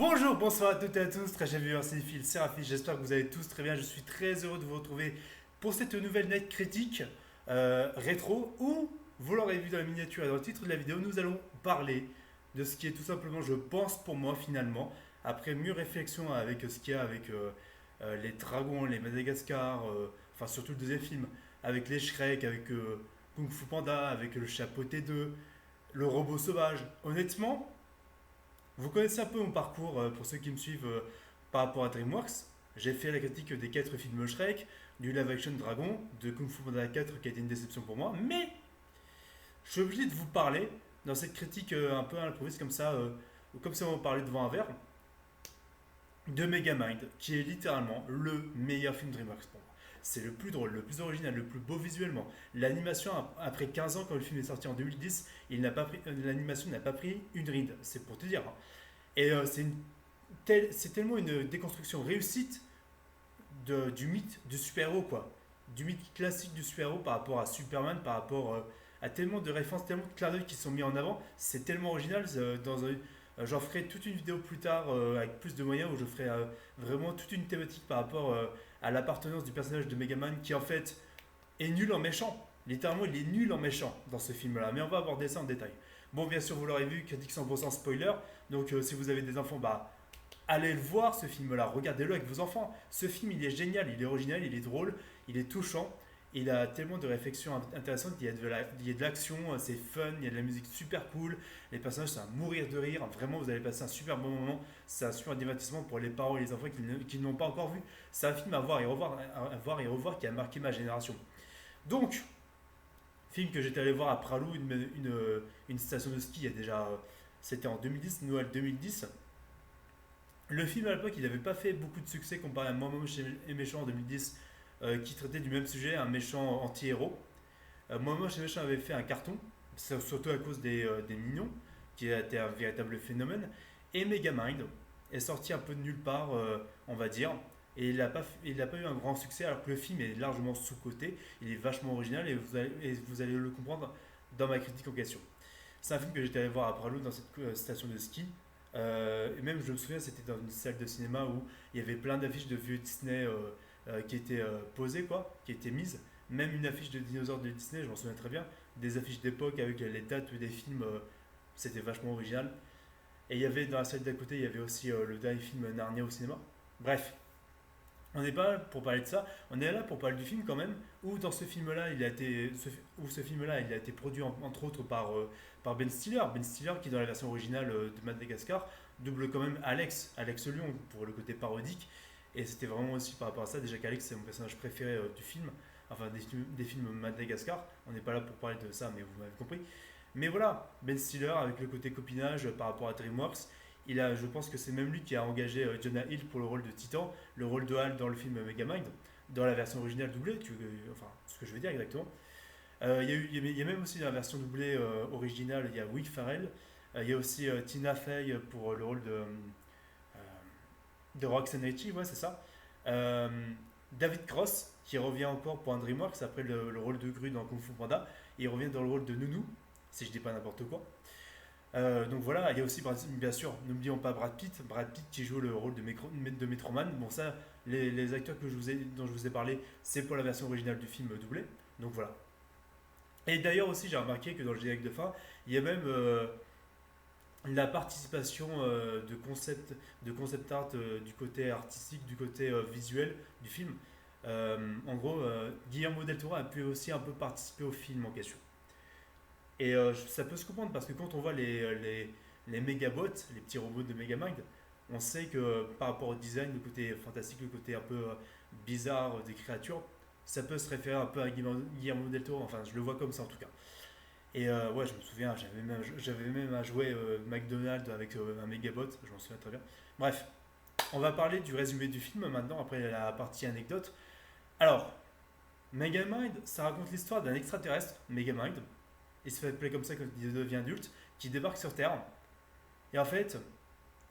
Bonjour, bonsoir à toutes et à tous, très chers viewers cinéphiles, c'est Rafi, j'espère que vous allez tous très bien, je suis très heureux de vous retrouver pour cette nouvelle night critique rétro où, vous l'aurez vu dans la miniature et dans le titre de la vidéo, nous allons parler de ce qui est tout simplement, je pense pour moi finalement, après mûre réflexion avec ce qu'il y a avec les dragons, les Madagascar, enfin surtout le deuxième film, avec les Shrek, avec Kung Fu Panda, avec le chapeau T2, le robot sauvage. Honnêtement, vous connaissez un peu mon parcours pour ceux qui me suivent par rapport à DreamWorks. J'ai fait la critique des 4 films Shrek, du live action Dragon, de Kung Fu Panda 4 qui a été une déception pour moi, mais je suis obligé de vous parler dans cette critique un peu à l'improviste comme ça, comme si on parlait devant un verre, de Megamind, qui est littéralement le meilleur film DreamWorks pour moi. C'est le plus drôle, le plus original, le plus beau visuellement. L'animation, après 15 ans, quand le film est sorti en 2010, l'animation n'a pas pris une ride, c'est pour te dire, hein. Et c'est tellement une déconstruction réussite du mythe du super-héros, quoi. Du mythe classique du super-héros par rapport à Superman, par rapport à tellement de références, tellement de clins d'œil qui sont mis en avant. C'est tellement original. J'en ferai toute une vidéo plus tard avec plus de moyens où je ferai vraiment toute une thématique par rapport à l'appartenance du personnage de Megaman qui en fait est nul en méchant. Littéralement, il est nul en méchant dans ce film-là. Mais on va aborder ça en détail. Bon, bien sûr, vous l'aurez vu, critique 100% spoiler. Donc, si vous avez des enfants, bah, allez le voir ce film-là. Regardez-le avec vos enfants. Ce film, il est génial, il est original, il est drôle, il est touchant. Il a tellement de réflexions intéressantes. Il y a de l'action, c'est fun, il y a de la musique super cool. Les personnages, c'est à mourir de rire. Vraiment, vous allez passer un super bon moment. C'est un super divertissement pour les parents et les enfants qui ne l'ont pas encore vu. C'est un film à voir et revoir qui a marqué ma génération. Donc, film que j'étais allé voir à Pralou, une station de ski, il y a déjà. C'était en 2010, Noël 2010. Le film à l'époque, il n'avait pas fait beaucoup de succès comparé à Moi Moche et Méchant en 2010, qui traitait du même sujet, un méchant anti-héros. Moi Moche et Méchant avait fait un carton, surtout à cause des mignons, qui a été un véritable phénomène. Et Megamind est sorti un peu de nulle part, on va dire. Et il n'a pas eu un grand succès alors que le film est largement sous-coté, il est vachement original et vous allez le comprendre dans ma critique en question. C'est un film que j'étais allé voir à Pralou dans cette station de ski. Et même, je me souviens, c'était dans une salle de cinéma où il y avait plein d'affiches de vieux Disney qui étaient posées, quoi, qui étaient mises. Même une affiche de dinosaures de Disney, je m'en souviens très bien. Des affiches d'époque avec les dates des films, c'était vachement original. Et il y avait dans la salle d'à côté, il y avait aussi le dernier film Narnia au cinéma. Bref, on n'est pas là pour parler de ça, on est là pour parler du film quand même, où dans ce film-là, où ce film-là, il a été produit entre autres par Ben Stiller. Ben Stiller qui dans la version originale de Madagascar double quand même Alex Lyon pour le côté parodique. Et c'était vraiment aussi par rapport à ça, déjà qu'Alex c'est mon personnage préféré du film, enfin des films Madagascar. On n'est pas là pour parler de ça, mais vous m'avez compris. Mais voilà, Ben Stiller avec le côté copinage par rapport à DreamWorks, je pense que c'est même lui qui a engagé Jonah Hill pour le rôle de Titan, le rôle de Hal dans le film Megamind, dans la version originale doublée, enfin ce que je veux dire exactement. Il y a même aussi dans la version doublée originale, il y a Will Ferrell, il y a aussi Tina Fey pour le rôle de Roxanne Ritchie, ouais c'est ça. Euh, David Cross qui revient encore pour un DreamWorks après le rôle de Gru dans Kung Fu Panda, et il revient dans le rôle de Nounou, si je dis pas n'importe quoi. Donc voilà, il y a aussi bien sûr, n'oublions pas Brad Pitt qui joue le rôle de Metroman. Bon ça, les acteurs dont je vous ai parlé, c'est pour la version originale du film doublé. Donc voilà. Et d'ailleurs aussi, j'ai remarqué que dans le générique de fin, il y a même la participation de concept art du côté artistique, du côté visuel du film. En gros, Guillermo del Toro a pu aussi un peu participer au film en question. Et ça peut se comprendre parce que quand on voit les mégabots, les petits robots de Megamind, on sait que par rapport au design, le côté fantastique, le côté un peu bizarre des créatures, ça peut se référer un peu à Guillermo del Toro. Enfin, je le vois comme ça en tout cas. Et ouais, je me souviens, j'avais même à jouer McDonald's avec un mégabot, je m'en souviens très bien. Bref, on va parler du résumé du film maintenant, après la partie anecdote. Alors, Megamind, ça raconte l'histoire d'un extraterrestre, Megamind, il se fait appeler comme ça quand il devient adulte, qui débarque sur Terre. Et en fait,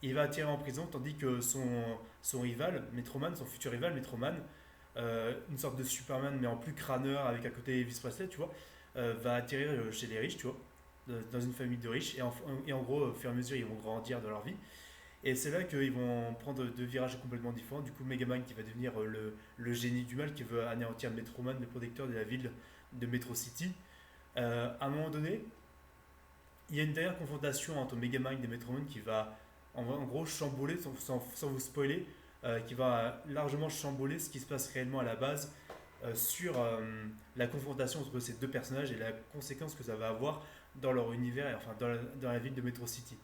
il va atterrir en prison, tandis que son rival, Metroman, son futur rival, Metroman, une sorte de Superman, mais en plus crâneur, avec à côté Elvis Presley, tu vois, va atterrir chez les riches, tu vois, dans une famille de riches. Et en gros, au fur et à mesure, ils vont grandir dans leur vie. Et c'est là qu'ils vont prendre deux virages complètement différents. Du coup, Megamind qui va devenir le génie du mal qui veut anéantir Metroman, le protecteur de la ville de Metro City. À un moment donné, il y a une dernière confrontation entre Megamind et Metroman qui va en gros chambouler, sans vous spoiler, qui va largement chamboler ce qui se passe réellement à la base sur la confrontation entre ces deux personnages et la conséquence que ça va avoir dans leur univers et enfin dans la ville de Metro City.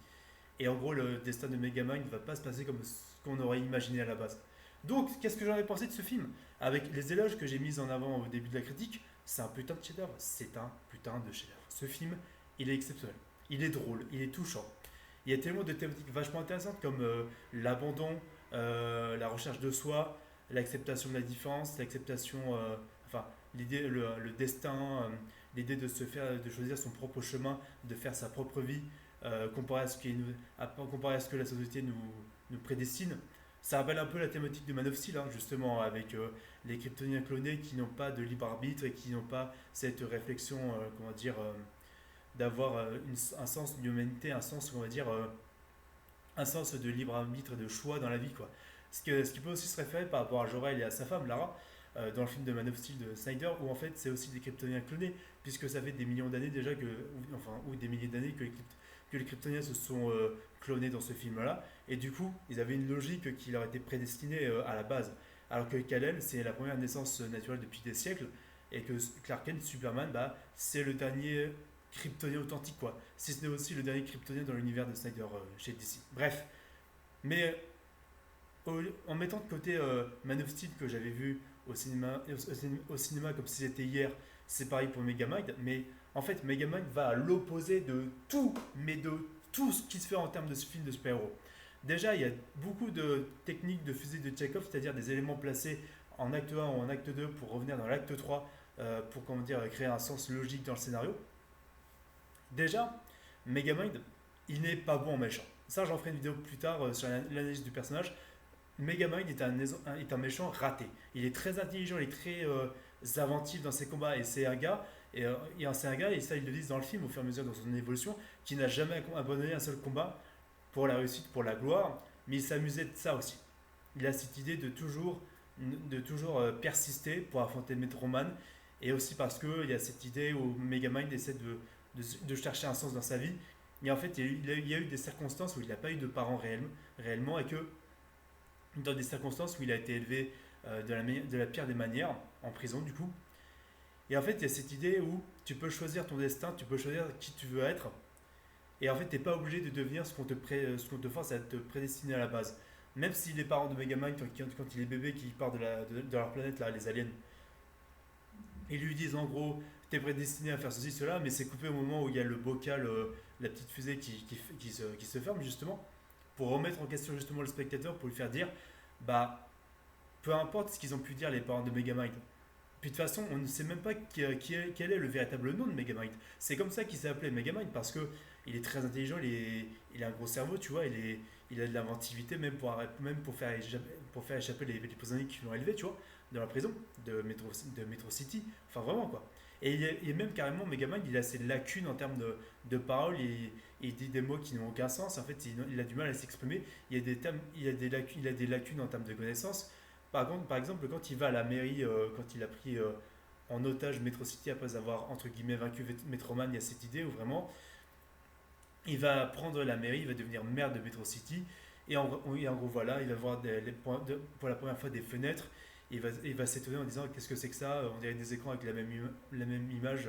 Et en gros, le destin de Megamind ne va pas se passer comme ce qu'on aurait imaginé à la base. Donc, qu'est-ce que j'en ai pensé de ce film? Avec les éloges que j'ai mis en avant au début de la critique, c'est un putain de chef-d'œuvre. C'est un putain de chef-d'œuvre. Ce film, il est exceptionnel. Il est drôle, il est touchant. Il y a tellement de thématiques vachement intéressantes comme l'abandon, la recherche de soi, l'acceptation de la différence, l'acceptation, enfin, l'idée, le destin, l'idée de de choisir son propre chemin, de faire sa propre vie, comparé comparé à ce que la société nous prédestine. Ça rappelle un peu la thématique de Man of Steel, hein, justement, avec les Kryptoniens clonés qui n'ont pas de libre arbitre et qui n'ont pas cette réflexion, comment dire, d'avoir un sens d'humanité, un sens, on va dire, un sens de libre arbitre et de choix dans la vie, quoi. Ce qui peut aussi se référer par rapport à Jor-El et à sa femme, Lara, dans le film de Man of Steel de Snyder, où en fait c'est aussi des Kryptoniens clonés, puisque ça fait des millions d'années déjà ou des milliers d'années que les Kryptoniens se sont clonés dans ce film-là, et du coup ils avaient une logique qui leur était prédestinée à la base. Alors que Kal-El, c'est la première naissance naturelle depuis des siècles, et que Clark Kent, Superman, bah, c'est le dernier Kryptonien authentique, quoi. Si ce n'est aussi le dernier Kryptonien dans l'univers de Snyder chez DC. Bref, mais en mettant de côté Man of Steel que j'avais vu au cinéma comme si c'était hier, c'est pareil pour Megamind, mais en fait Megamind va à l'opposé de tout, mais de tout ce qui se fait en termes de ce film de super-héros. Déjà, il y a beaucoup de techniques de fusée de Chekhov, c'est-à-dire des éléments placés en acte 1 ou en acte 2 pour revenir dans l'acte 3 pour comment dire, créer un sens logique dans le scénario. Déjà, Megamind, il n'est pas bon en méchant. Ça, j'en ferai une vidéo plus tard sur l'analyse du personnage. Megamind est un méchant raté. Il est très intelligent, il est très inventif dans ses combats et c'est un gars, c'est un gars, et ça ils le disent dans le film au fur et à mesure dans son évolution, qui n'a jamais abandonné un seul combat pour la réussite, pour la gloire, mais il s'amusait de ça aussi. Il a cette idée de toujours persister pour affronter Metroman, et aussi parce qu'il y a cette idée où Megamind essaie de chercher un sens dans sa vie, et en fait il y a eu des circonstances où il n'a pas eu de parents réellement, et que dans des circonstances où il a été élevé de la pire des manières, en prison du coup. Et en fait, il y a cette idée où tu peux choisir ton destin, tu peux choisir qui tu veux être, et en fait, tu n'es pas obligé de devenir ce qu'on te force à te prédestiner à la base. Même si les parents de Megamind, quand il est bébé, qui part de leur planète, là, les aliens, ils lui disent en gros, t'es prédestiné à faire ceci, cela, mais c'est coupé au moment où il y a le bocal, la petite fusée qui se ferme justement, pour remettre en question justement le spectateur, pour lui faire dire, bah, peu importe ce qu'ils ont pu dire les parents de Megamind. Puis de toute façon, on ne sait même pas quel est le véritable nom de Megamind. C'est comme ça qu'il s'est appelé Megamind parce que il est très intelligent, il a un gros cerveau, tu vois, il a de l'inventivité même pour faire échapper les prisonniers qui l'ont élevé, tu vois, dans la prison de Metro City. Enfin, vraiment, quoi. Et il est même carrément, Megamind, il a ses lacunes en termes de paroles, il dit des mots qui n'ont aucun sens, en fait, il a du mal à s'exprimer, il y a des termes, il a des lacunes en termes de connaissances. Par exemple, quand il va à la mairie, quand il a pris en otage Metro City après avoir entre guillemets vaincu Metroman, il y a cette idée où vraiment il va prendre la mairie, il va devenir maire de Metro City, et en gros voilà, il va voir pour la première fois des fenêtres, il va s'étonner en disant qu'est-ce que c'est que ça, on dirait des écrans avec la même image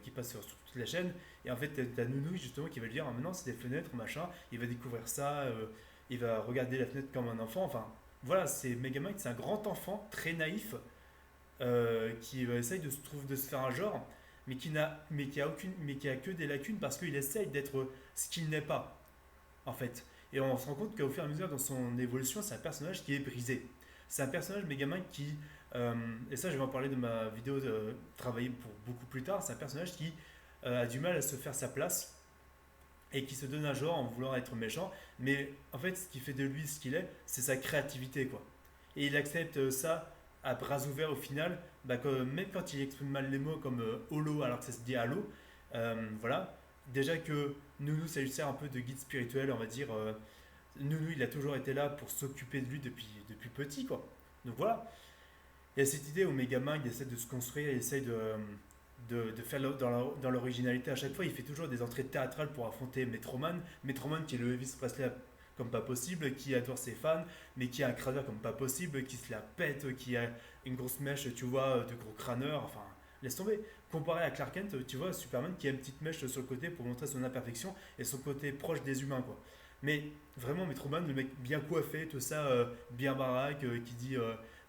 qui passe sur toute la chaîne, et en fait t'as Nounou justement qui va lui dire ah, maintenant c'est des fenêtres, machin, il va découvrir ça, il va regarder la fenêtre comme un enfant, enfin voilà, c'est Megamind, c'est un grand enfant très naïf qui essaye de se faire un genre, mais qui a que des lacunes parce qu'il essaye d'être ce qu'il n'est pas, en fait. Et on se rend compte qu'au fur et à mesure dans son évolution, c'est un personnage qui est brisé. C'est un personnage Megamind qui, et ça je vais en parler de ma vidéo de travailler pour beaucoup plus tard, c'est un personnage qui a du mal à se faire sa place et qui se donne un genre en voulant être méchant, mais en fait ce qui fait de lui ce qu'il est, c'est sa créativité, quoi. Et il accepte ça à bras ouverts au final, bah, que même quand il exprime mal les mots comme holo alors que ça se dit halo, voilà, déjà que Nounou ça lui sert un peu de guide spirituel, on va dire, Nunu, il a toujours été là pour s'occuper de lui depuis petit, quoi. Donc voilà. Il y a cette idée où Megamind essaie de se construire, il essaie de faire dans l'originalité à chaque fois. Il fait toujours des entrées théâtrales pour affronter Metroman. Metroman qui est le Elvis Presley comme pas possible, qui adore ses fans, mais qui a un crâneur comme pas possible, qui se la pète, qui a une grosse mèche, tu vois, de gros crâneur. Enfin, laisse tomber. Comparé à Clark Kent, tu vois, Superman qui a une petite mèche sur le côté pour montrer son imperfection et son côté proche des humains, quoi. Mais vraiment, Metroman, le mec bien coiffé, tout ça, bien baraque, qui dit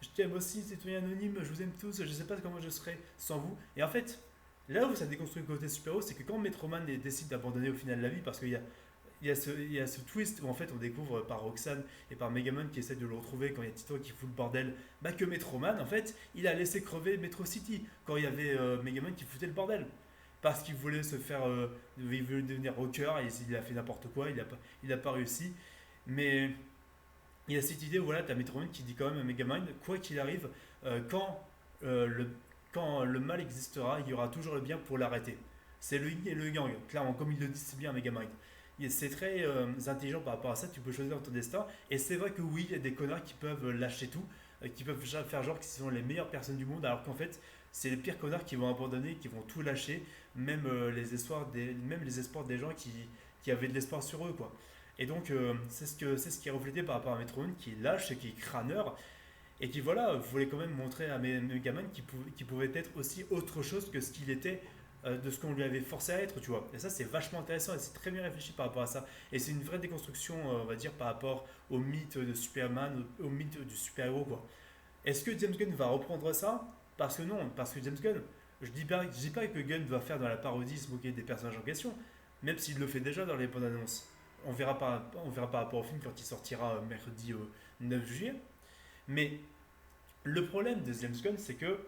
je t'aime aussi, citoyen anonyme, je vous aime tous, je sais pas comment je serais sans vous. Et en fait, là où ça déconstruit le côté super-héros, c'est que quand Metroman décide d'abandonner au final la vie, parce qu'il y a, il y a ce twist où en fait on découvre par Roxanne et par Megaman qui essaie de le retrouver quand il y a Titan qui fout le bordel, bah que Metroman en fait il a laissé crever Metro City quand il y avait Megaman qui foutait le bordel. Parce qu'il voulait se faire. Il voulait devenir rocker et il a fait n'importe quoi, il a pas réussi. Mais il y a cette idée où voilà, tu as Metroman qui dit quand même à Megamind, quoi qu'il arrive, quand, quand le mal existera, il y aura toujours le bien pour l'arrêter. C'est le yin et le yang, clairement, comme il le dit si bien à Megamind. C'est très intelligent par rapport à ça, tu peux choisir ton destin. Et c'est vrai que oui, il y a des connards qui peuvent lâcher tout, qui peuvent faire genre qu'ils sont les meilleures personnes du monde, alors qu'en fait, c'est les pires connards qui vont abandonner, qui vont tout lâcher, même, même les espoirs des gens qui avaient de l'espoir sur eux, quoi. Et donc, c'est ce qui est reflété par rapport à Metroman, qui est lâche et qui est crâneur, et qui, voilà, voulait quand même montrer à Megaman qu'il pouvait être aussi autre chose que ce qu'il était de ce qu'on lui avait forcé à être, tu vois. Et ça, c'est vachement intéressant et c'est très bien réfléchi par rapport à ça. Et c'est une vraie déconstruction, on va dire, par rapport au mythe de Superman, au mythe du super-héros, quoi. Est-ce que James Gunn va reprendre ça? Parce que non, parce que James Gunn, je dis pas que Gunn va faire dans la parodie se moquer des personnages en question, même s'il le fait déjà dans les bandes annonces. On verra par rapport au film quand il sortira mercredi 9 juillet. Mais le problème de James Gunn, c'est que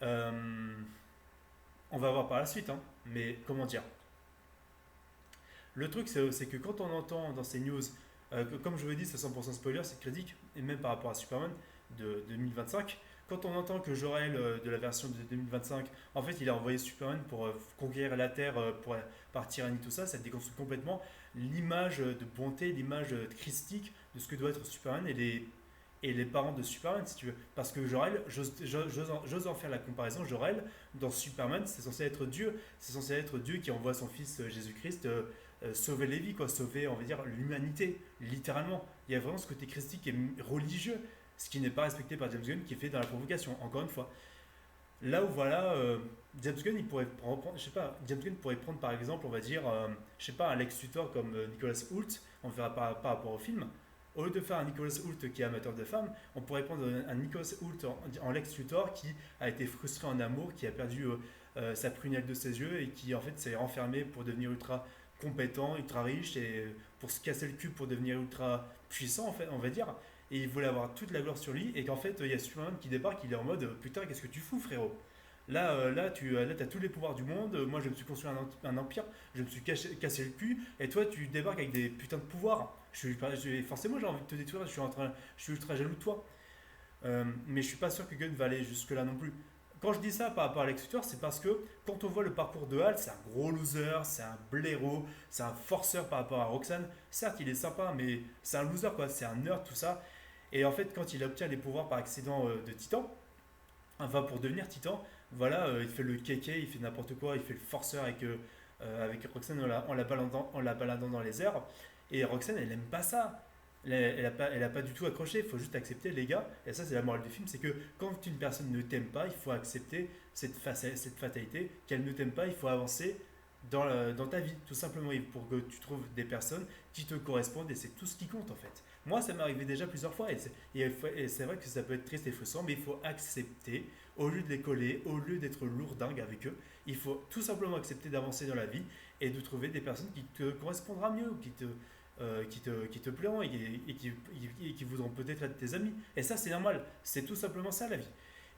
euh, on va voir par la suite, hein, mais comment dire. Le truc, c'est que quand on entend dans ces news, comme je vous l'ai dit, c'est 100% spoiler, c'est critique, et même par rapport à Superman de 2025, quand on entend que Jor-El de la version de 2025, en fait, il a envoyé Superman pour conquérir la Terre par tyrannie, tout ça, ça déconstruit complètement l'image de bonté, l'image christique de ce que doit être Superman et les parents de Superman, si tu veux. Parce que Jor-El, j'ose en faire la comparaison, Jor-El, dans Superman, c'est censé être Dieu. C'est censé être Dieu qui envoie son fils Jésus-Christ sauver les vies, quoi, sauver, on va dire, l'humanité, littéralement. Il y a vraiment ce côté christique et religieux, ce qui n'est pas respecté par James Gunn, qui est fait dans la provocation, encore une fois. Là où voilà, James Gunn, il pourrait prendre, je sais pas, James Gunn pourrait prendre par exemple, on va dire, je sais pas, un Lex Luthor comme Nicolas Hoult, on verra par rapport au film. Au lieu de faire un Nicolas Hoult qui est amateur de femmes, on pourrait prendre un Nicolas Hoult en Lex Luthor qui a été frustré en amour, qui a perdu sa prunelle de ses yeux et qui en fait s'est renfermé pour devenir ultra compétent, ultra riche et pour se casser le cul pour devenir ultra puissant, en fait, on va dire. Et il voulait avoir toute la gloire sur lui et qu'en fait il y a Superman qui débarque, il est en mode putain, qu'est-ce que tu fous, frérot? Là, tu as tous les pouvoirs du monde. Moi, je me suis construit un empire. Je me suis cassé le cul. Et toi, tu débarques avec des putains de pouvoirs. Forcément, j'ai envie de te détruire. Je suis ultra jaloux de toi. Mais je suis pas sûr que Gunn va aller jusque-là non plus. Quand je dis ça par rapport à Lex Luthor, c'est parce que quand on voit le parcours de Hal, c'est un gros loser, c'est un blaireau, c'est un forceur par rapport à Roxanne. Certes, il est sympa, mais c'est un loser, quoi. C'est un nerd, tout ça. Et en fait, quand il obtient les pouvoirs par accident de Titan, enfin pour devenir Titan, voilà, il fait le kéké, il fait n'importe quoi, il fait le forceur avec Roxanne en la baladant dans les airs. Et Roxanne, elle aime pas ça. Elle a pas du tout accroché, il faut juste accepter, les gars. Et ça, c'est la morale du film, c'est que quand une personne ne t'aime pas, il faut accepter cette fatalité, qu'elle ne t'aime pas, il faut avancer dans ta vie, tout simplement, pour que tu trouves des personnes qui te correspondent, et c'est tout ce qui compte en fait. Moi, ça m'est arrivé déjà plusieurs fois, et c'est vrai que ça peut être triste et frustrant, mais il faut accepter, au lieu de les coller, au lieu d'être lourdingue avec eux, il faut tout simplement accepter d'avancer dans la vie et de trouver des personnes qui te correspondront mieux, qui te plairont et qui voudront peut-être être tes amis. Et ça, c'est normal, c'est tout simplement ça la vie.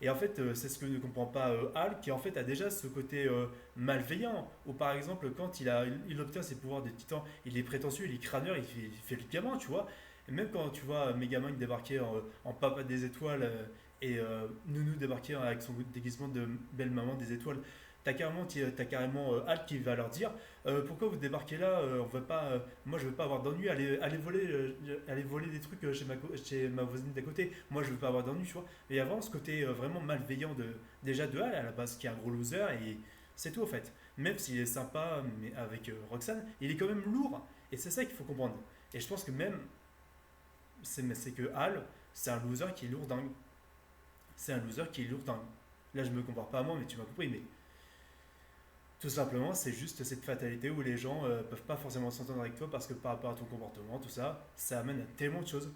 Et en fait, c'est ce que ne comprend pas Hal, qui en fait a déjà ce côté malveillant. Ou par exemple, quand il obtient ses pouvoirs de titan, il est prétentieux, il est crâneur, il fait le gamin, tu vois. Et même quand tu vois Megaman débarquer en papa des étoiles et Nounou débarquer avec son déguisement de belle maman des étoiles, t'as carrément Hulk qui va leur dire pourquoi vous débarquez là, on veut pas, moi je veux pas avoir d'ennui, allez voler des trucs chez ma voisine d'à côté, moi je veux pas avoir d'ennui, tu vois. Et il y a vraiment ce côté vraiment malveillant déjà de Hal à la base, qui est un gros loser, et c'est tout en fait. Même s'il est sympa mais avec Roxane, il est quand même lourd, et c'est ça qu'il faut comprendre. Et je pense que même, c'est que Hal, c'est un loser qui est lourd dingue. C'est un loser qui est lourd dingue. Là je me compare pas à moi, mais tu m'as compris, mais tout simplement, c'est juste cette fatalité où les gens peuvent pas forcément s'entendre avec toi parce que par rapport à ton comportement, tout ça, ça amène à tellement de choses.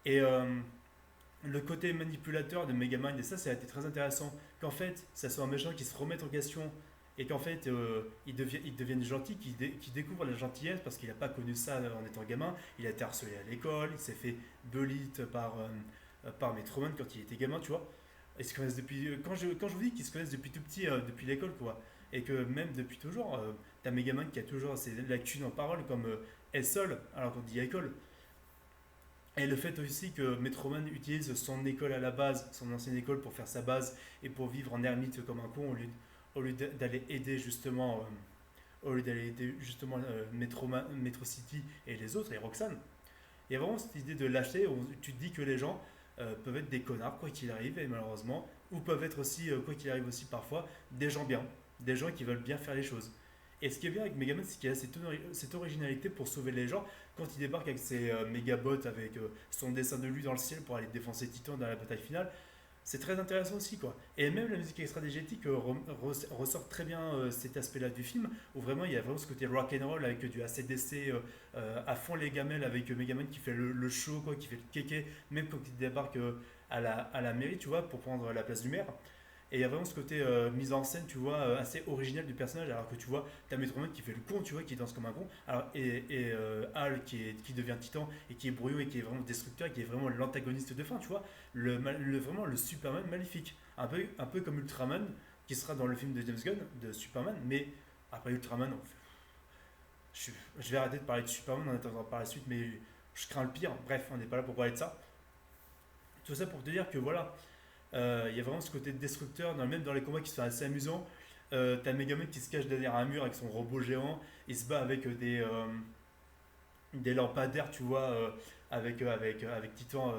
Et le côté manipulateur de Megamind, et ça a été très intéressant, qu'en fait, ça soit un méchant qui se remette en question et qu'en fait, il devienne gentil, qui découvre la gentillesse parce qu'il n'a pas connu ça en étant gamin. Il a été harcelé à l'école, il s'est fait bully par Metroman quand il était gamin, tu vois. Ils se connaissent depuis. Quand je vous dis qu'ils se connaissent depuis tout petit, depuis l'école, quoi. Et que même depuis toujours, t'as Megaman qui a toujours ses lacunes en parole, comme est seul, alors qu'on dit école. Et le fait aussi que Metroman utilise son école à la base, son ancienne école, pour faire sa base et pour vivre en ermite comme un con, au lieu d'aller aider justement, Metro City et les autres, et Roxanne. Il y a vraiment cette idée de lâcher, où tu te dis que les gens peuvent être des connards, quoi qu'il arrive, et malheureusement, ou peuvent être aussi, quoi qu'il arrive aussi parfois, des gens bien, des gens qui veulent bien faire les choses. Et ce qui est bien avec Megaman, c'est qu'il a cette originalité pour sauver les gens quand il débarque avec ses mégabots, avec son dessin de lui dans le ciel pour aller défoncer Titan dans la bataille finale. C'est très intéressant aussi, quoi. Et même la musique extra-digétique ressort très bien cet aspect-là du film, où vraiment il y a vraiment ce côté rock and roll avec du ACDC à fond les gamelles, avec Megaman qui fait le show, quoi, qui fait le kéké, même quand il débarque à la mairie, tu vois, pour prendre la place du maire. Et il y a vraiment ce côté mise en scène, tu vois, assez original du personnage, alors que tu vois, t'as Metroman qui fait le con, tu vois, qui danse comme un con, alors, et Hal qui devient Titan, et qui est brouillon, et qui est vraiment destructeur, et qui est vraiment l'antagoniste de fin, tu vois, vraiment le Superman maléfique. Un peu comme Ultraman, qui sera dans le film de James Gunn, de Superman, mais après Ultraman, je vais arrêter de parler de Superman en attendant par la suite, mais je crains le pire. Bref, on n'est pas là pour parler de ça. Tout ça pour te dire que voilà, il y a vraiment ce côté destructeur, même dans les combats qui sont assez amusants. T'as Megaman qui se cache derrière un mur avec son robot géant, il se bat avec des lampadaires, tu vois, avec Titan,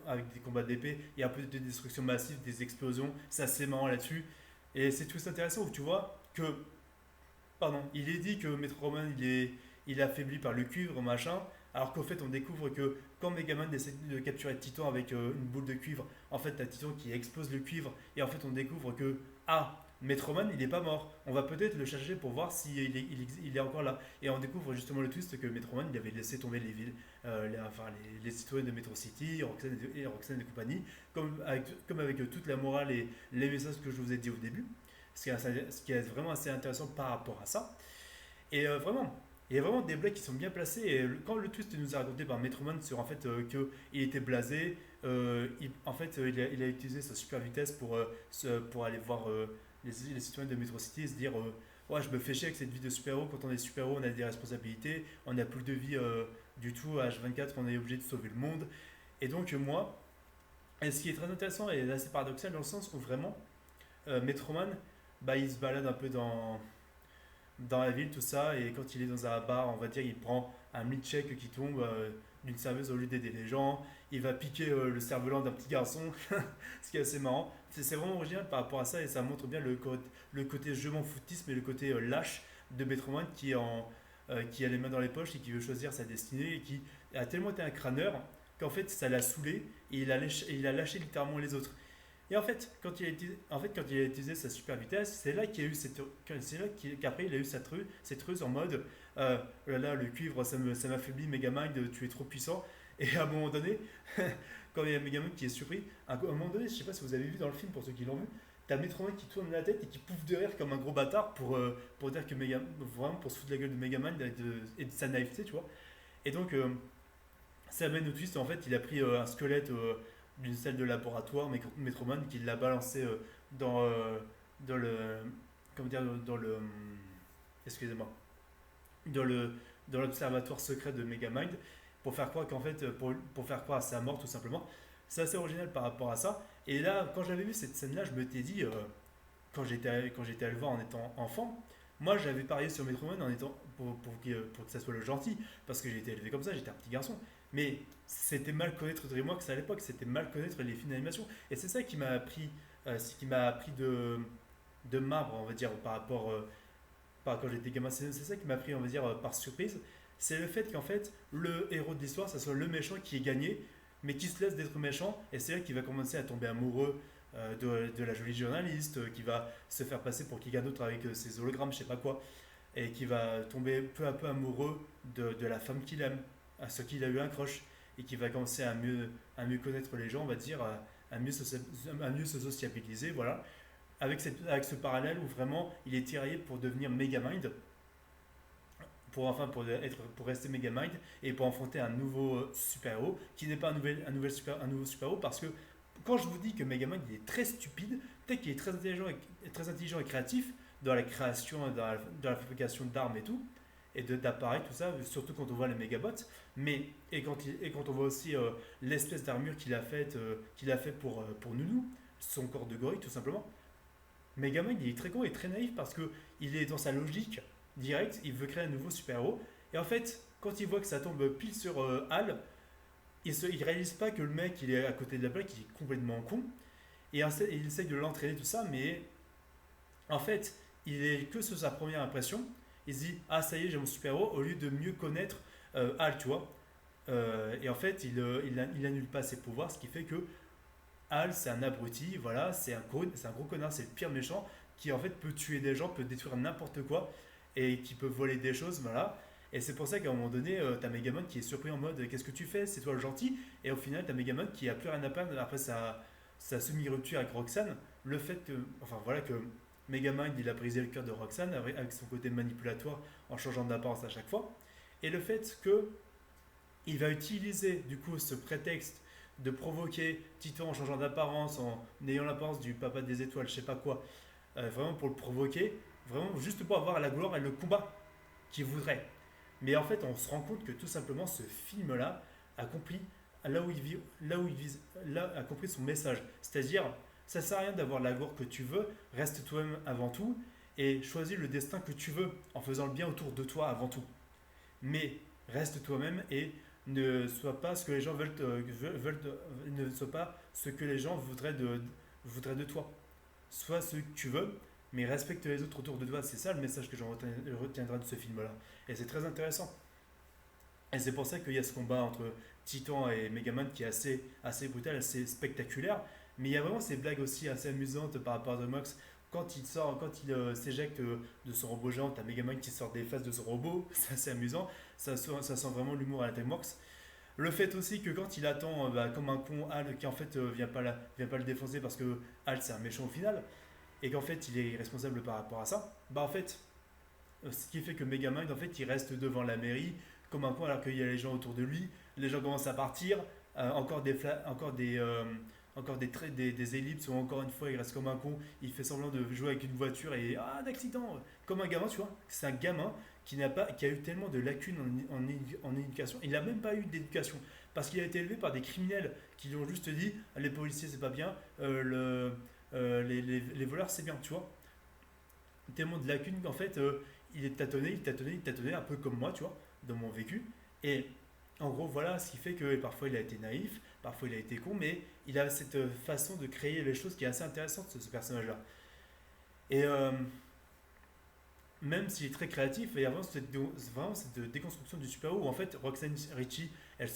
avec des combats d'épée, il y a un peu de destruction massive, des explosions, c'est assez marrant là-dessus. Et c'est tout intéressant où tu vois que, pardon, il est dit que Metroman il est affaibli par le cuivre, machin, alors qu'au fait on découvre que quand Megaman essaie de capturer Titan avec une boule de cuivre, en fait t'as Titan qui explose le cuivre, et en fait on découvre que, Metroman il est pas mort, on va peut-être le chercher pour voir s'il il est encore là. Et on découvre justement le twist que Metroman il avait laissé tomber les villes, les citoyens de Metro City, Roxanne et compagnie, comme avec toute la morale et les messages que je vous ai dit au début, ce qui est vraiment assez intéressant par rapport à ça. Et vraiment, il y a vraiment des blagues qui sont bien placées. Et quand le twist nous est raconté par Metroman sur en fait qu'il était blasé, en fait il a utilisé sa super vitesse pour aller voir les citoyens de Metro City et se dire ouais, je me fais chier avec cette vie de super-héros. Quand on est super-héros, on a des responsabilités, on n'a plus de vie du tout. À H24, on est obligé de sauver le monde. Et donc, moi, et ce qui est très intéressant et assez paradoxal dans le sens où vraiment, Metroman, bah, il se balade un peu dans la ville, tout ça, et quand il est dans un bar, on va dire, il prend un milkshake qui tombe d'une serveuse au lieu d'aider les gens, il va piquer le cerf-volant d'un petit garçon, ce qui est assez marrant. C'est vraiment original par rapport à ça, et ça montre bien le côté je m'en foutisme et le côté lâche de Metroman qui a les mains dans les poches et qui veut choisir sa destinée, et qui a tellement été un crâneur qu'en fait ça l'a saoulé, et il a lâché littéralement les autres. Et quand il a utilisé sa super vitesse, c'est là qu'il y a eu qu'après il a eu cette ruse en mode oh là là, le cuivre ça m'affaiblit, Megamind, tu es trop puissant. Et à un moment donné, quand il y a Megamind qui est surpris, à un moment donné, je sais pas si vous avez vu dans le film pour ceux qui l'ont vu, t'as Metroman qui tourne la tête et qui pouffe de rire comme un gros bâtard pour dire que vraiment pour se foutre de la gueule de Megamind et de sa naïveté, tu vois. Et donc, ça amène au twist. En fait, il a pris un squelette d'une salle de laboratoire, Metroman, qui l'a balancé dans, dans le. Comment dire, dans le. Excusez-moi. Dans le dans l'observatoire secret de Megamind pour faire croire qu'en fait pour faire croire à sa mort tout simplement. C'est assez original par rapport à ça. Et là, quand j'avais vu cette scène là, je m'étais dit quand j'étais allé le voir en étant enfant, moi j'avais parié sur Metro Man en étant, pour que ça soit le gentil, parce que j'ai été élevé comme ça, j'étais un petit garçon. Mais c'était mal connaître DreamWorks à l'époque, c'était mal connaître les films d'animation. Et c'est ça qui m'a appris, ce qui m'a appris de marbre, on va dire, par quand j'étais gamin. C'est ça qui m'a pris, on va dire, par surprise. C'est le fait qu'en fait, le héros de l'histoire, ça soit le méchant qui est gagné, mais qui se laisse d'être méchant. Et c'est là qu'il va commencer à tomber amoureux de la jolie journaliste, qui va se faire passer pour quelqu'un d'autre avec ses hologrammes, je sais pas quoi. Et qui va tomber peu à peu amoureux de la femme qu'il aime, à ce qu'il a eu un crush. Et qui va commencer à mieux connaître les gens, on va dire, à mieux se sociabiliser, voilà avec ce parallèle où vraiment il est tiraillé pour devenir Megamind, pour rester Megamind et pour affronter un nouveau super-héros qui n'est pas un nouveau super-héros parce que quand je vous dis que Megamind il est très stupide, peut-être qu'il est très intelligent et créatif dans la création, dans la fabrication d'armes et tout, et d'appareils, tout ça, surtout quand on voit les mégabots, et quand on voit aussi l'espèce d'armure qu'il a fait pour Nounou, son corps de gorille tout simplement. Megaman, il est très con et très naïf parce que il est dans sa logique directe, il veut créer un nouveau super-héros. Et en fait, quand il voit que ça tombe pile sur Hal, il réalise pas que le mec, il est à côté de la plaque, il est complètement con. Et il essaye de l'entraîner, tout ça, mais en fait, il est que sur sa première impression. Il se dit, ah ça y est, j'ai mon super-héros, au lieu de mieux connaître Hal, tu vois. Et en fait, il annule pas ses pouvoirs, ce qui fait que Hal, c'est un abruti, voilà, c'est un gros connard, c'est le pire méchant qui en fait peut tuer des gens, peut détruire n'importe quoi et qui peut voler des choses, voilà. Et c'est pour ça qu'à un moment donné, t'as Megamon qui est surpris en mode qu'est-ce que tu fais, c'est toi le gentil. Et au final, t'as Megamon qui a plus rien à perdre après sa semi-rupture avec Roxanne. Le fait que, enfin voilà, que Megamind il a brisé le cœur de Roxanne avec son côté manipulatoire en changeant d'apparence à chaque fois. Et le fait que il va utiliser du coup ce prétexte de provoquer Titan en changeant d'apparence, en ayant l'apparence du papa des étoiles, je sais pas quoi, vraiment pour le provoquer, vraiment juste pour avoir la gloire et le combat qu'il voudrait. Mais en fait, on se rend compte que tout simplement ce film-là a compris a compris son message. C'est-à-dire, ça sert à rien d'avoir la gloire que tu veux, reste toi-même avant tout et choisis le destin que tu veux en faisant le bien autour de toi avant tout. Mais reste toi-même et ne sois pas ce que les gens ne sois pas ce que les gens voudraient de toi. Sois ce que tu veux, mais respecte les autres autour de toi. C'est ça le message que retiendrai de ce film-là. Et c'est très intéressant. Et c'est pour ça qu'il y a ce combat entre Titan et Megaman qui est assez brutal, assez spectaculaire. Mais il y a vraiment ces blagues aussi assez amusantes par rapport à The Mox. Quand il s'éjecte de son robot géant, t'as Megaman qui sort des faces de son robot, c'est assez amusant. Ça sent vraiment l'humour à la Mox. Le fait aussi que quand il attend comme un con Hal qui en fait vient pas le défoncer parce que Hal c'est un méchant au final et qu'en fait il est responsable par rapport à ça, bah en fait ce qui fait que Megamind en fait il reste devant la mairie comme un con alors qu'il y a les gens autour de lui, les gens commencent à partir, des ellipses ou encore une fois il reste comme un con, il fait semblant de jouer avec une voiture et d'accident comme un gamin tu vois, c'est un gamin qui a eu tellement de lacunes en éducation, il n'a même pas eu d'éducation parce qu'il a été élevé par des criminels qui lui ont juste dit les policiers c'est pas bien, les voleurs c'est bien, tu vois. Tellement de lacunes qu'en fait il est tâtonné, un peu comme moi, tu vois, dans mon vécu. Et en gros, voilà ce qui fait que parfois il a été naïf, parfois il a été con, mais il a cette façon de créer les choses qui est assez intéressante, ce personnage-là. Et même s'il est très créatif, il y a vraiment cette déconstruction du super-héros où en fait Roxanne Ritchie, elle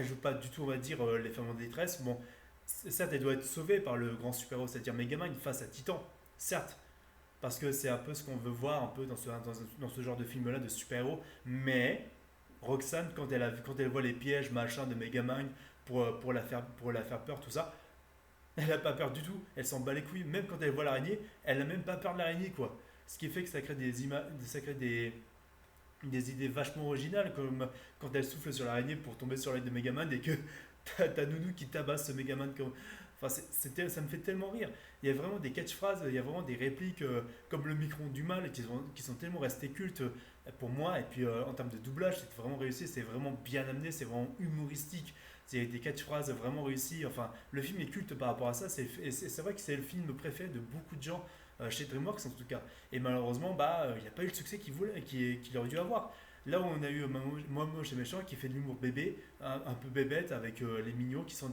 joue pas du tout, on va dire, les femmes en détresse. Bon, certes, elle doit être sauvée par le grand super-héros, c'est-à-dire Megamind face à Titan, certes, parce que c'est un peu ce qu'on veut voir un peu dans ce genre de film-là de super-héros, mais Roxanne, quand elle voit les pièges, machin, de Megamind pour la faire peur, tout ça, elle n'a pas peur du tout, elle s'en bat les couilles, même quand elle voit l'araignée, elle n'a même pas peur de l'araignée, quoi. Ce qui fait que ça crée des idées vachement originales, comme quand elle souffle sur l'araignée pour tomber sur l'aide de Megaman et que t'as Nounou qui tabasse ce Megaman. Enfin, ça me fait tellement rire. Il y a vraiment des catchphrases, il y a vraiment des répliques comme le micron du mal qui sont tellement restés cultes pour moi. Et puis en termes de doublage, c'est vraiment réussi, c'est vraiment bien amené, c'est vraiment humoristique. C'est des catchphrases vraiment réussies. Enfin, le film est culte par rapport à ça. C'est vrai que c'est le film préféré de beaucoup de gens chez DreamWorks en tout cas. Et malheureusement, il n'y a pas eu le succès qu'il aurait dû avoir. Là où on a eu Moi Moche et Méchant qui fait de l'humour bébé, un peu bébête avec les mignons qui sont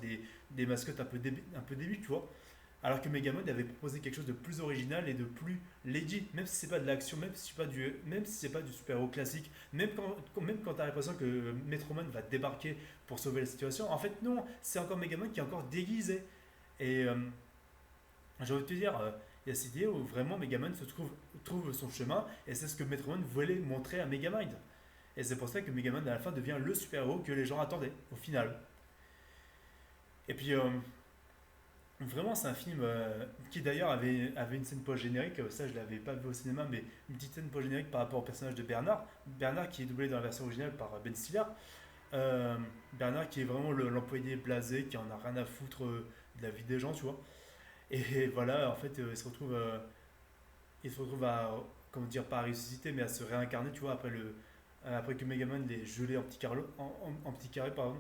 des mascottes un peu débiles, tu vois. Alors que Megaman avait proposé quelque chose de plus original et de plus legit, même si c'est pas de l'action, même si c'est pas du super-héros classique, même quand tu as l'impression que Metroman va débarquer pour sauver la situation. En fait, non, c'est encore Megaman qui est encore déguisé. Et j'ai envie de te dire, il y a cette idée où vraiment Megaman trouve son chemin, et c'est ce que Metroman voulait montrer à Megamind. Et c'est pour ça que Megaman à la fin devient le super-héros que les gens attendaient, au final. Et puis, vraiment, c'est un film qui d'ailleurs avait une scène post-générique, ça je l'avais pas vu au cinéma, mais une petite scène post-générique par rapport au personnage de Bernard. Bernard qui est doublé dans la version originale par Ben Stiller. Bernard qui est vraiment l'employé blasé, qui en a rien à foutre de la vie des gens, tu vois. Et voilà, en fait, il se retrouve à, comment dire, pas à ressusciter, mais à se réincarner, tu vois, après que Megaman l'ait gelé en petit carré, pardon.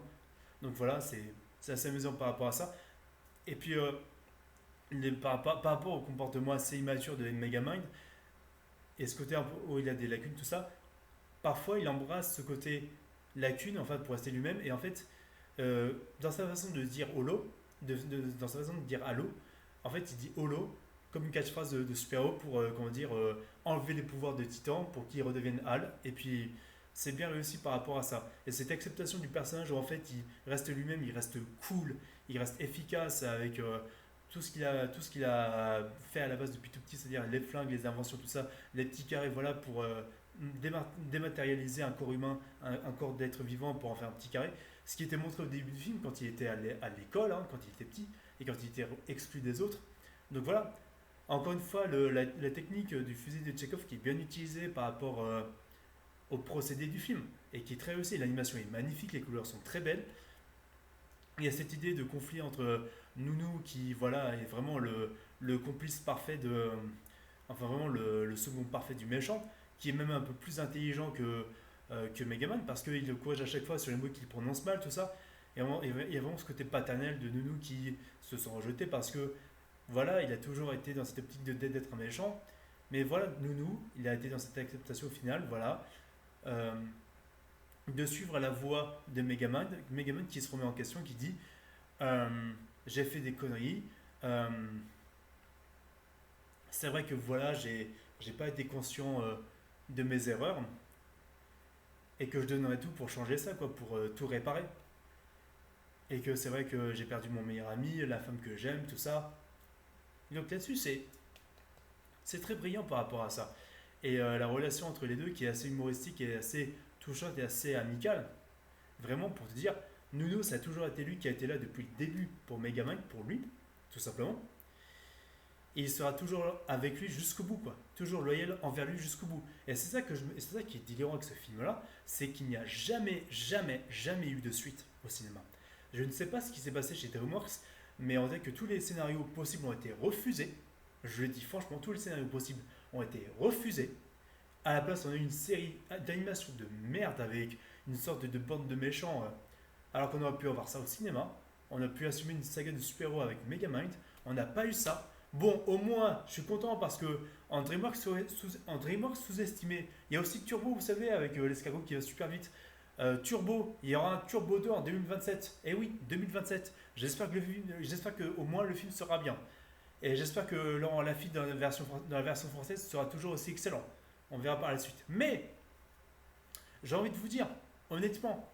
Donc voilà, c'est assez amusant par rapport à ça. Et puis, par rapport au comportement assez immature de Megamind, et ce côté un peu où il a des lacunes, tout ça, parfois il embrasse ce côté lacune, en fait, pour rester lui-même, et en fait, dans sa façon de dire holo, dans sa façon de dire allô, en fait, il dit holo comme une catchphrase de super-héros pour, comment dire, enlever les pouvoirs de Titan pour qu'il redevienne Hal, et puis c'est bien réussi par rapport à ça. Et cette acceptation du personnage où en fait il reste lui-même, il reste cool, il reste efficace avec tout ce qu'il a fait à la base depuis tout petit, c'est-à-dire les flingues, les inventions, tout ça, les petits carrés, voilà, pour dématérialiser un corps humain, un corps d'être vivant pour en faire un petit carré. Ce qui était montré au début du film quand il était à l'école, hein, quand il était petit, et quand il était exclu des autres. Donc voilà, encore une fois, la technique du fusil de Tchekhov qui est bien utilisée par rapport au procédé du film et qui est très réussi. L'animation est magnifique, les couleurs sont très belles. Il y a cette idée de conflit entre Nounou qui voilà est vraiment le complice parfait enfin vraiment le second parfait du méchant, qui est même un peu plus intelligent que Megaman parce qu'il le corrige à chaque fois sur les mots qu'il prononce mal, tout ça. Et il y a vraiment ce côté paternel de Nounou qui se sent rejeté parce que voilà, il a toujours été dans cette optique d'être un méchant. Mais voilà, Nounou, il a été dans cette acceptation au final, voilà. Euh, de suivre la voie de Megaman, Megaman qui se remet en question, qui dit euh, j'ai fait des conneries, euh, c'est vrai que voilà, j'ai pas été conscient de mes erreurs et que je donnerai tout pour changer ça, quoi, pour tout réparer. Et que c'est vrai que j'ai perdu mon meilleur ami, la femme que j'aime, tout ça. Donc là-dessus, c'est très brillant par rapport à ça. Et la relation entre les deux qui est assez humoristique et assez touchante et assez amicale. Vraiment pour te dire, Nuno, ça a toujours été lui qui a été là depuis le début pour Megamind, pour lui, tout simplement. Et il sera toujours avec lui jusqu'au bout, quoi. Toujours loyal envers lui jusqu'au bout. Et c'est ça qui est délirant avec ce film-là, c'est qu'il n'y a jamais, jamais, jamais eu de suite au cinéma. Je ne sais pas ce qui s'est passé chez DreamWorks, mais on dirait que tous les scénarios possibles ont été refusés. Je le dis franchement, tous les scénarios possibles ont été refusés. À la place, on a eu une série d'animation de merde avec une sorte de bande de méchants, alors qu'on aurait pu avoir ça au cinéma. On a pu assumer une saga de super-héros avec Megamind. On n'a pas eu ça. Bon, au moins, je suis content parce que en DreamWorks sous-estimé, il y a aussi Turbo, vous savez, avec l'escargot qui va super vite. Turbo, il y aura un Turbo 2 en 2027. Eh oui, 2027. J'espère que au moins le film sera bien. Et j'espère que Laurent Lafitte dans la version française sera toujours aussi excellent. On verra par la suite. Mais, j'ai envie de vous dire, honnêtement,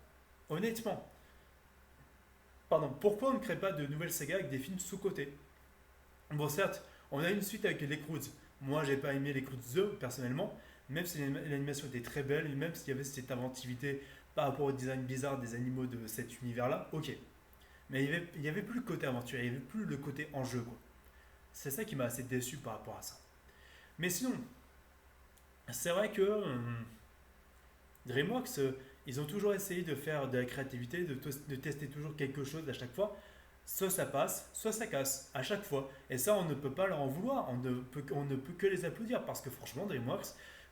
pardon, pourquoi on ne crée pas de nouvelles sagas avec des films sous-cotés? Bon, certes, on a une suite avec les Croods. Moi, j'ai pas aimé les Croods 2, personnellement, même si l'animation était très belle, et même s'il y avait cette inventivité par rapport au design bizarre des animaux de cet univers-là, ok. Mais il y avait plus le côté aventure, il n'y avait plus le côté enjeu, quoi. C'est ça qui m'a assez déçu par rapport à ça. Mais sinon, c'est vrai que DreamWorks, ils ont toujours essayé de faire de la créativité, de tester toujours quelque chose à chaque fois. Soit ça passe, soit ça casse, à chaque fois. Et ça, on ne peut pas leur en vouloir, on ne peut que les applaudir, parce que franchement, DreamWorks,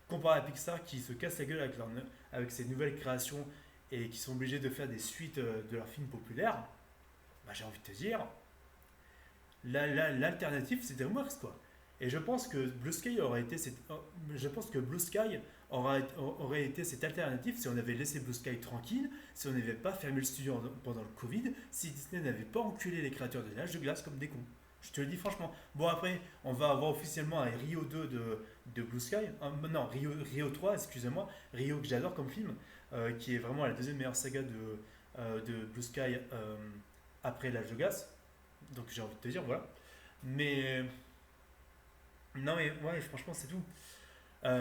comparé à Pixar qui se casse la gueule avec ses nouvelles créations et qui sont obligés de faire des suites de leurs films populaires, j'ai envie de te dire, l'alternative c'est DreamWorks, quoi. Et je pense que Blue Sky aurait été cette alternative si on avait laissé Blue Sky tranquille, si on n'avait pas fermé le studio pendant le Covid, si Disney n'avait pas enculé les créateurs de l'âge de glace comme des cons. Je te le dis franchement. Bon, après, on va avoir officiellement un Rio 2 de Blue Sky. Non, Rio 3, excusez-moi. Rio que j'adore comme film, qui est vraiment la deuxième meilleure saga de Blue Sky après l'âge de glace. Donc j'ai envie de te dire, voilà. Mais non, mais ouais, franchement, c'est tout.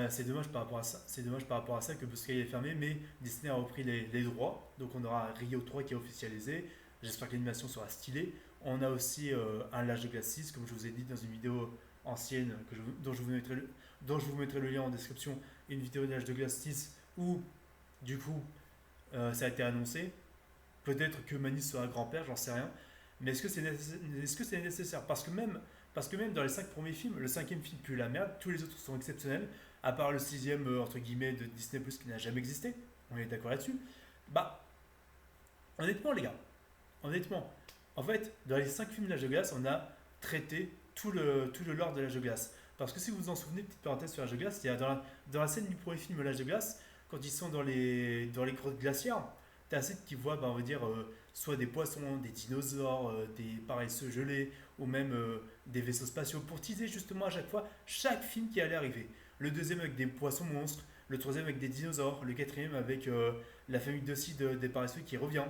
C'est dommage par rapport à ça. C'est dommage par rapport à ça que Blue Sky est fermé, mais Disney a repris les droits. Donc on aura Rio 3 qui est officialisé. J'espère que l'animation sera stylée. On a aussi un L'Âge de Glace 6, comme je vous ai dit dans une vidéo ancienne dont je vous mettrai le lien en description. Une vidéo de L'Âge de Glace 6 où, du coup, ça a été annoncé. Peut-être que Manny sera grand-père, j'en sais rien. Mais est-ce que c'est nécessaire parce que même dans les 5 premiers films, le cinquième film pue la merde, tous les autres sont exceptionnels, à part le sixième, entre guillemets, de Disney Plus qui n'a jamais existé. On est d'accord là-dessus. Bah, honnêtement, les gars, honnêtement, en fait, dans les 5 films de l'âge de glace, on a traité tout le lore de l'âge de glace. Parce que si vous vous en souvenez, petite parenthèse sur l'âge de glace, il y a dans la scène du premier film l'âge de glace, quand ils sont dans les grottes glaciaires, t'as un site qui voit, bah, on va dire, soit des poissons, des dinosaures, des paresseux gelés, ou même des vaisseaux spatiaux, pour teaser justement à chaque fois chaque film qui allait arriver. Le deuxième avec des poissons monstres, le troisième avec des dinosaures, le quatrième avec la famille des paresseux qui revient,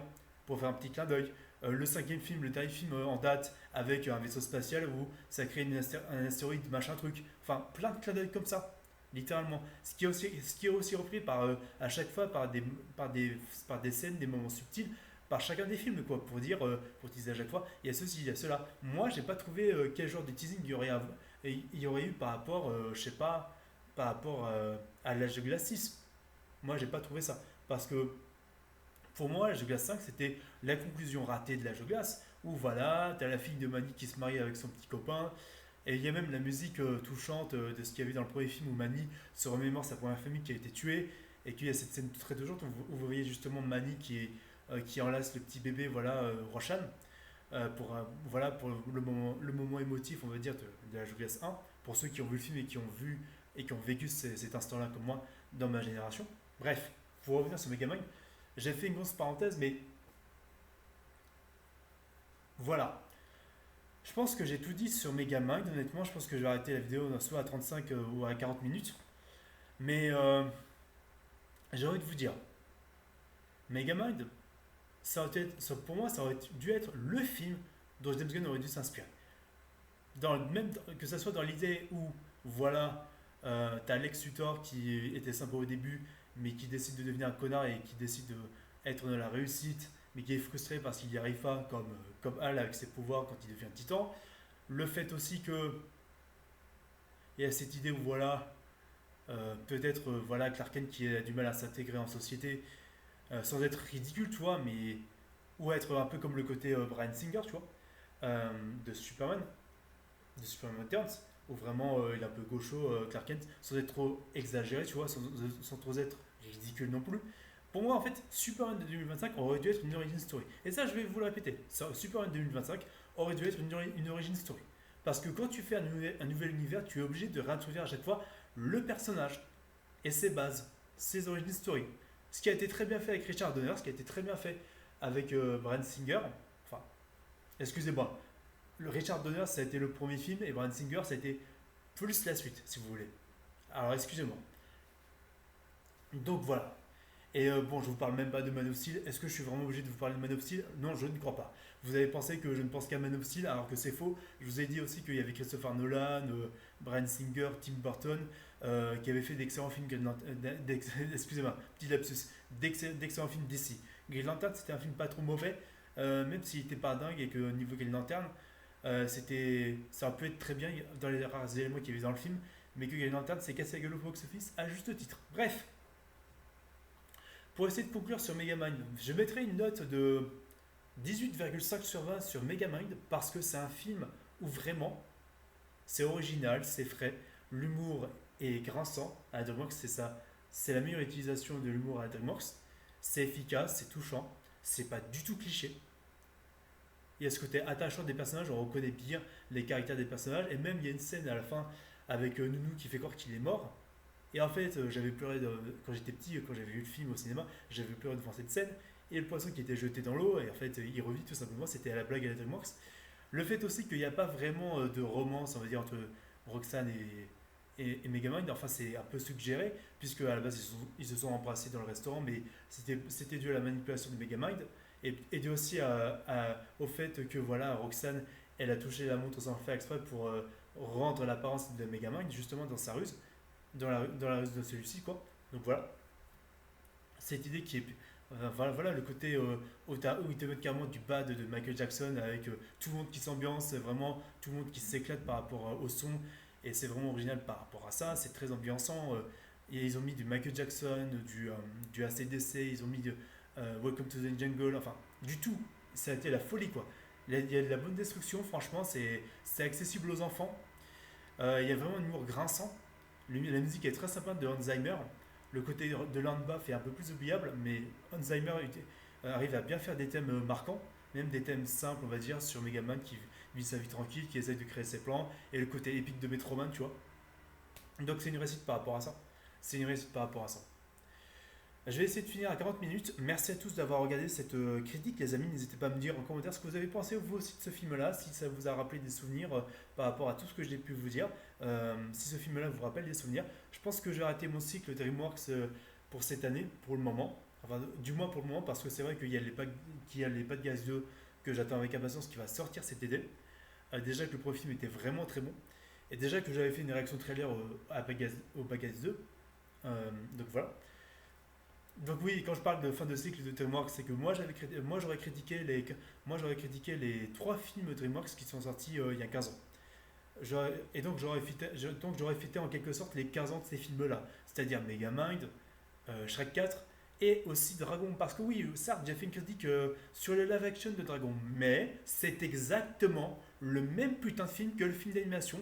pour faire un petit clin d'œil. Le cinquième film, le dernier film en date, avec un vaisseau spatial où ça crée un astéroïde, machin truc. Enfin, plein de clins d'œil comme ça, littéralement. Ce qui est aussi repris à chaque fois par des scènes, des moments subtils, par chacun des films, quoi, pour dire, pour teaser à chaque fois, il y a ceci, il y a cela. Moi, j'ai pas trouvé quel genre de teasing il y aurait eu par rapport, je sais pas, par rapport à l'âge de glace 6. Moi, j'ai pas trouvé ça. Parce que pour moi, l'âge de glace 5, c'était la conclusion ratée de l'âge de glace, où voilà, t'as la fille de Manny qui se marie avec son petit copain, et il y a même la musique touchante de ce qu'il y avait dans le premier film où Manny se remémore sa première famille qui a été tuée, et qu'il y a cette scène très touchante où vous voyez justement Manny qui enlace le petit bébé, voilà, Roshan, voilà, pour le moment émotif, on va dire, de l'âge de glace 1, pour ceux qui ont vu le film et qui ont vécu cet instant-là comme moi dans ma génération. Bref, pour revenir sur Megamind, j'ai fait une grosse parenthèse, mais voilà. Je pense que j'ai tout dit sur Megamind, honnêtement. Je pense que je vais arrêter la vidéo soit à 35 ou à 40 minutes. Mais j'ai envie de vous dire, Megamind, pour moi, ça aurait dû être le film dont James Gunn aurait dû s'inspirer. Même que ce soit dans l'idée où, voilà, t'as Lex Luthor qui était sympa au début, mais qui décide de devenir un connard et qui décide d'être dans la réussite, mais qui est frustré parce qu'il n'y arrive pas, comme Hal avec ses pouvoirs quand il devient titan. Le fait aussi que il y a cette idée où, voilà, peut-être voilà, Clark Kent qui a du mal à s'intégrer en société, sans être ridicule, tu vois, mais ou être un peu comme le côté Bryan Singer, tu vois, euh, de Superman, de Superman Returns, où vraiment il est un peu gaucho, Clark Kent, sans être trop exagéré, tu vois, sans trop être ridicule non plus. Pour moi, en fait, Superman de 2025 aurait dû être une origin story. Et ça, je vais vous le répéter. Superman 2025 aurait dû être une origin story. Parce que quand tu fais un nouvel univers, tu es obligé de réintroduire à chaque fois le personnage et ses bases, ses origin story. Ce qui a été très bien fait avec Richard Donner, ce qui a été très bien fait avec Bryan Singer. Enfin, excusez-moi, le Richard Donner, ça a été le premier film et Bryan Singer, ça a été plus la suite, si vous voulez. Alors, excusez-moi. Donc voilà. Et bon, je vous parle même pas de Man of Steel. Est-ce que je suis vraiment obligé de vous parler de Man of Steel? Non, je ne crois pas. Vous avez pensé que je ne pense qu'à Man of Steel alors que c'est faux. Je vous ai dit aussi qu'il y avait Christopher Nolan, Bryan Singer, Tim Burton qui avaient fait d'excellents films. Excusez-moi, petit lapsus. D'excellents films d'ici. Green Lantern, c'était un film pas trop mauvais, même s'il n'était pas dingue et que au niveau Green Lantern, ça aurait pu être très bien dans les rares éléments qu'il y avait dans le film, mais que Green Lantern s'est cassé la gueule au box-office à juste titre. Bref, pour essayer de conclure sur Megamind, je mettrai une note de 18,5 sur 20 sur Megamind parce que c'est un film où vraiment c'est original, c'est frais, l'humour est grinçant. À DreamWorks, c'est ça, c'est la meilleure utilisation de l'humour à DreamWorks. C'est efficace, c'est touchant, c'est pas du tout cliché. il y a ce côté attachant des personnages, on reconnaît bien les caractères des personnages, et même il y a une scène à la fin avec Nounou qui fait croire qu'il est mort. Et en fait, j'avais pleuré quand j'étais petit, quand j'avais vu le film au cinéma, j'avais pleuré devant cette scène. Et le poisson qui était jeté dans l'eau, et en fait, il revit tout simplement, c'était à la blague à la DreamWorks. Le fait aussi qu'il n'y a pas vraiment de romance, on va dire, entre Roxane et Megamind, enfin, c'est un peu suggéré, puisque à la base, ils se sont embrassés dans le restaurant, mais c'était dû à la manipulation de Megamind, et dû aussi au fait que voilà, Roxane, elle a touché la montre sans le faire exprès pour rendre l'apparence de Megamind, justement, dans sa ruse, dans la ruse de celui-ci, quoi. Donc voilà, cette idée qui est. Voilà le côté où ils te mettent carrément du bad de Michael Jackson avec tout le monde qui s'ambiance, vraiment tout le monde qui s'éclate par rapport au son, et c'est vraiment original par rapport à ça, c'est très ambiançant. Et ils ont mis du Michael Jackson, du AC/DC, ils ont mis de Welcome to the Jungle, enfin du tout, ça a été la folie quoi. Il y a de la bonne destruction, franchement, c'est accessible aux enfants. Il y a vraiment un humour grinçant. La musique est très sympa de Alzheimer. Le côté de Landbaf est un peu plus oubliable, mais Alzheimer arrive à bien faire des thèmes marquants, même des thèmes simples, on va dire, sur Megaman qui vit sa vie tranquille, qui essaie de créer ses plans, et le côté épique de Metroman, tu vois. Donc c'est une réussite par rapport à ça. C'est une réussite par rapport à ça. Je vais essayer de finir à 40 minutes. Merci à tous d'avoir regardé cette critique, les amis. N'hésitez pas à me dire en commentaire ce que vous avez pensé vous aussi de ce film-là, si ça vous a rappelé des souvenirs par rapport à tout ce que j'ai pu vous dire. Si ce film-là vous rappelle des souvenirs, je pense que j'ai arrêté mon cycle DreamWorks pour cette année, pour le moment. Enfin, du moins pour le moment, parce que c'est vrai qu'il y a les Bad Guys 2 que j'attends avec impatience qui va sortir cet été. Déjà que le premier film était vraiment très bon. Et déjà que j'avais fait une réaction trailer au Bad Guys 2. Donc voilà. Donc oui, quand je parle de fin de cycle de DreamWorks, c'est que moi j'aurais critiqué les trois films DreamWorks qui sont sortis il y a 15 ans. Et donc j'aurais fêté en quelque sorte les 15 ans de ces films-là, c'est-à-dire Megamind, Shrek 4 et aussi Dragon. Parce que oui, certes, j'ai fait une critique sur le live action de Dragon, mais c'est exactement le même putain de film que le film d'animation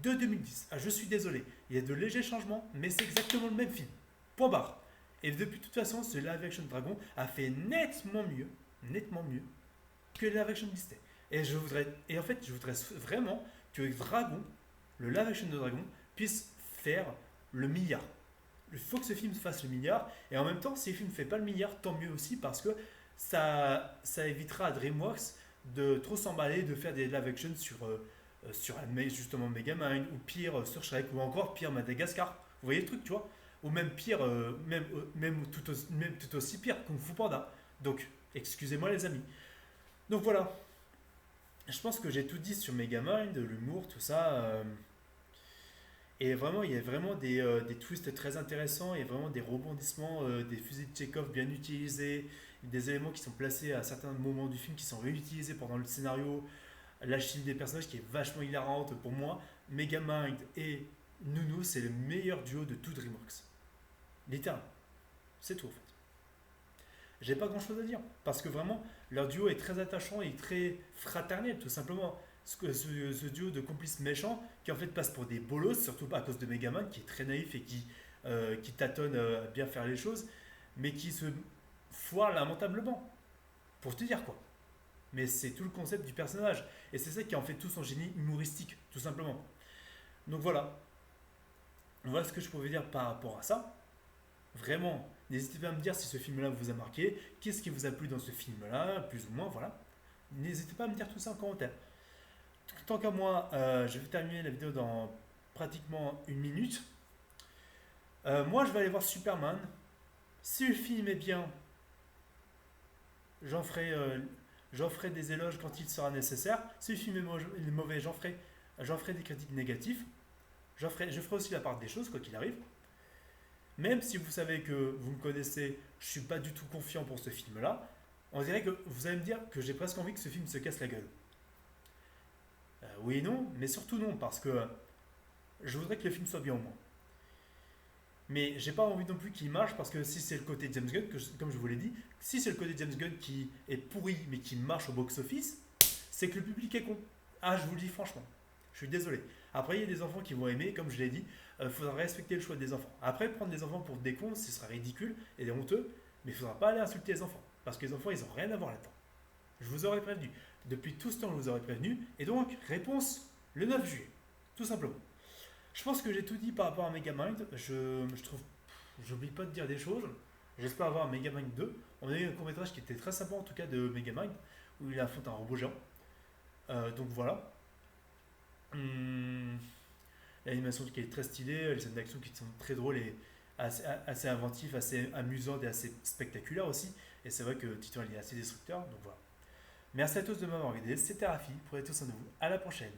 de 2010. Ah, je suis désolé, il y a de légers changements, mais c'est exactement le même film. Point barre. Et depuis toute façon, ce live action Dragon a fait nettement mieux que le live action Disney. Et en fait, je voudrais vraiment que Dragon, le live action de Dragon, puisse faire le milliard. Il faut que ce film fasse le milliard. Et en même temps, si le film ne fait pas le milliard, tant mieux aussi parce que ça évitera à DreamWorks de trop s'emballer, de faire des live action sur justement Megamind ou pire sur Shrek ou encore pire Madagascar. Vous voyez le truc, tu vois? Ou même pire, même tout aussi pire, Kung Fu Panda. Donc, excusez-moi les amis. Donc voilà, je pense que j'ai tout dit sur Megamind, l'humour, tout ça. Et vraiment, il y a vraiment des twists très intéressants, et vraiment des rebondissements, des fusils de Chekhov bien utilisés, des éléments qui sont placés à certains moments du film qui sont réutilisés pendant le scénario, la chimie des personnages qui est vachement hilarante pour moi. Megamind et Nounou, c'est le meilleur duo de tout DreamWorks. Littéralement. C'est tout en fait. J'ai pas grand chose à dire. Parce que vraiment, leur duo est très attachant et très fraternel, tout simplement. Ce duo de complices méchants qui en fait passent pour des bolos, surtout à cause de Megaman qui est très naïf et qui tâtonne à bien faire les choses, mais qui se foire lamentablement. Pour te dire quoi. Mais c'est tout le concept du personnage. Et c'est ça qui en fait tout son génie humoristique, tout simplement. Donc voilà. Voilà ce que je pouvais dire par rapport à ça. Vraiment, n'hésitez pas à me dire si ce film-là vous a marqué, qu'est-ce qui vous a plu dans ce film-là, plus ou moins, voilà. N'hésitez pas à me dire tout ça en commentaire. Tant qu'à moi, je vais terminer la vidéo dans pratiquement une minute. Moi, je vais aller voir Superman. Si le film est bien, j'en ferai des éloges quand il sera nécessaire. Si le film est mauvais, j'en ferai des critiques négatives. Je ferai aussi la part des choses, quoi qu'il arrive. Même si vous savez que vous me connaissez, je ne suis pas du tout confiant pour ce film-là, on dirait que vous allez me dire que j'ai presque envie que ce film se casse la gueule. Oui et non, mais surtout non, parce que je voudrais que le film soit bien au moins. Mais j'ai pas envie non plus qu'il marche, parce que si c'est le côté James Gunn, comme je vous l'ai dit, si c'est le côté James Gunn qui est pourri mais qui marche au box-office, c'est que le public est con. Ah, je vous le dis franchement. Je suis désolé. Après, il y a des enfants qui vont aimer, comme je l'ai dit. Il faudra respecter le choix des enfants. Après, prendre des enfants pour des cons, ce sera ridicule et honteux, mais il ne faudra pas aller insulter les enfants. Parce que les enfants, ils n'ont rien à voir là-dedans. Je vous aurais prévenu. Depuis tout ce temps, je vous aurais prévenu. Et donc, réponse le 9 juillet. Tout simplement. Je pense que j'ai tout dit par rapport à Megamind. Je trouve. J'oublie pas de dire des choses. J'espère avoir un Megamind 2. On a eu un court-métrage qui était très sympa en tout cas de Megamind, où il affronte un robot géant. Donc voilà. Hum, L'animation qui est très stylée, les scènes d'action qui sont très drôles et assez inventives, assez amusantes et assez spectaculaires aussi. Et c'est vrai que Titan il est assez destructeur. Donc voilà. Merci à tous de m'avoir regardé. C'était Rafi. Prenez tous soin de vous. À la prochaine.